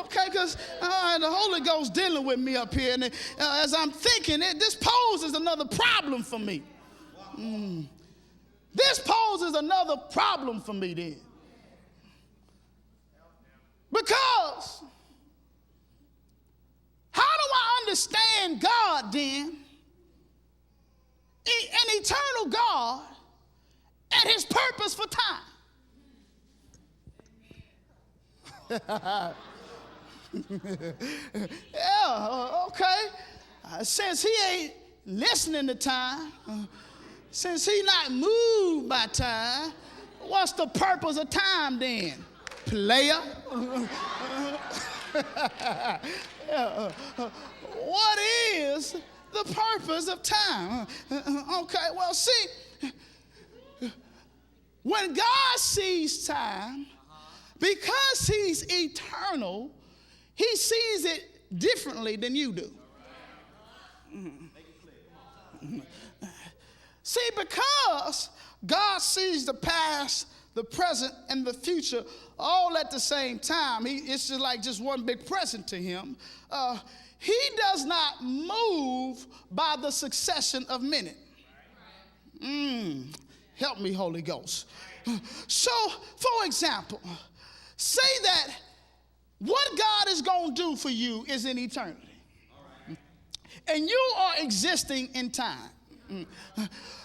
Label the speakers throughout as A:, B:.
A: Okay, because the Holy Ghost dealing with me up here, and as I'm thinking, this poses another problem for me. This poses another problem for me then. Because how do I understand God then, an eternal God, and his purpose for time? Yeah, okay. Since he ain't listening to time, since he not moved by time, what's the purpose of time then, player? What is the purpose of time? Okay, well, see, when God sees time, because he's eternal, he sees it differently than you do. See, because God sees the past, the present, and the future all at the same time, it's just like just one big present to him. He does not move by the succession of minutes. Help me, Holy Ghost. So, for example, say that what God is going to do for you is in eternity. And you are existing in time.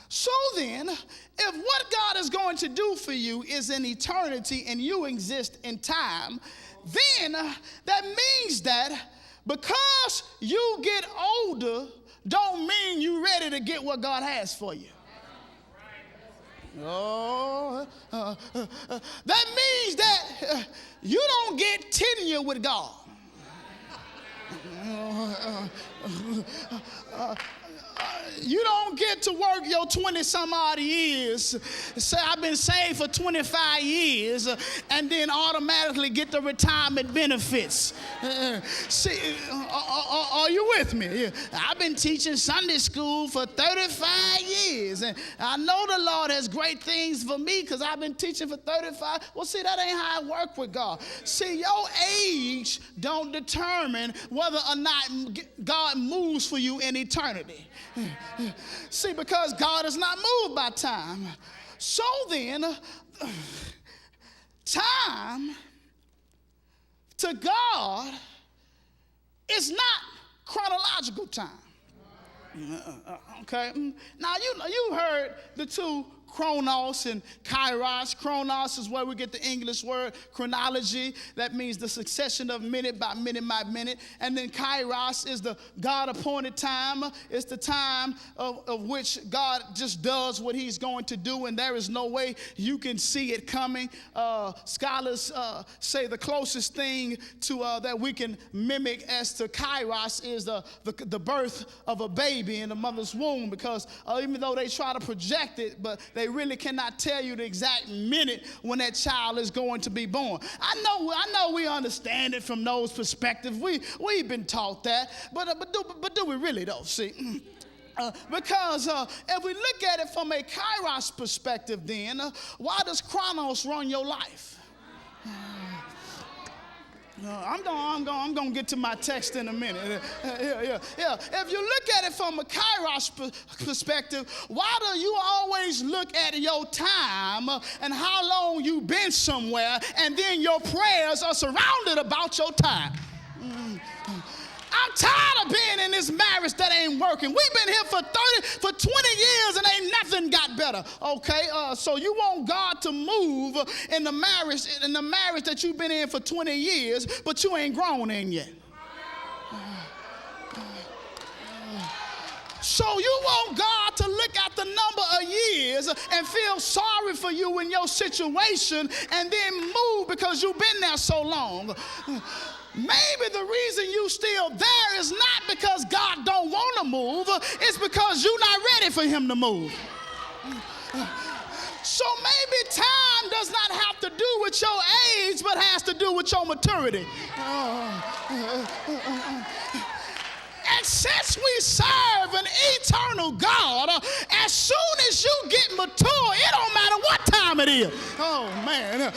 A: So then, if what God is going to do for you is in eternity and you exist in time, then that means that because you get older, don't mean you're ready to get what God has for you. That means that you don't get tenure with God. You don't get to work your 20-some-odd years, say I've been saved for 25 years, and then automatically get the retirement benefits. See, are you with me? I've been teaching Sunday school for 35 years, and I know the Lord has great things for me because I've been teaching for 35. Well, see, that ain't how I work with God. See, your age don't determine whether or not God moves for you in eternity. See, because God is not moved by time. So then, time to God is not chronological time. Okay? Now, you heard the two, chronos and kairos. Chronos is where we get the English word chronology. That means the succession of minute by minute by minute. And then kairos is the God-appointed time. It's the time of which God just does what he's going to do, and there is no way you can see it coming. Scholars say the closest thing to that we can mimic as to kairos is the birth of a baby in the mother's womb, because even though they try to project it, but they really cannot tell you the exact minute when that child is going to be born. I know we understand it from those perspectives. We've been taught that, but do we really though? See, because if we look at it from a kairos perspective, then why does chronos run your life? I'm going to get to my text in a minute. Yeah. If you look at it from a kairos perspective, why do you always look at your time and how long you've been somewhere, and then your prayers are surrounded about your time? I'm tired of being in this marriage that ain't working. We've been here for 20 years and ain't nothing got better. Okay, so you want God to move in the marriage that you've been in for 20 years, but you ain't grown in yet. So you want God to look at the number of years and feel sorry for you in your situation and then move because you've been there so long. Maybe the reason you still there is not because God don't want to move. It's because you're not ready for him to move. So maybe time does not have to do with your age, but has to do with your maturity. And since we serve an eternal God, as soon as you get mature, it don't matter what time it is. Oh, man.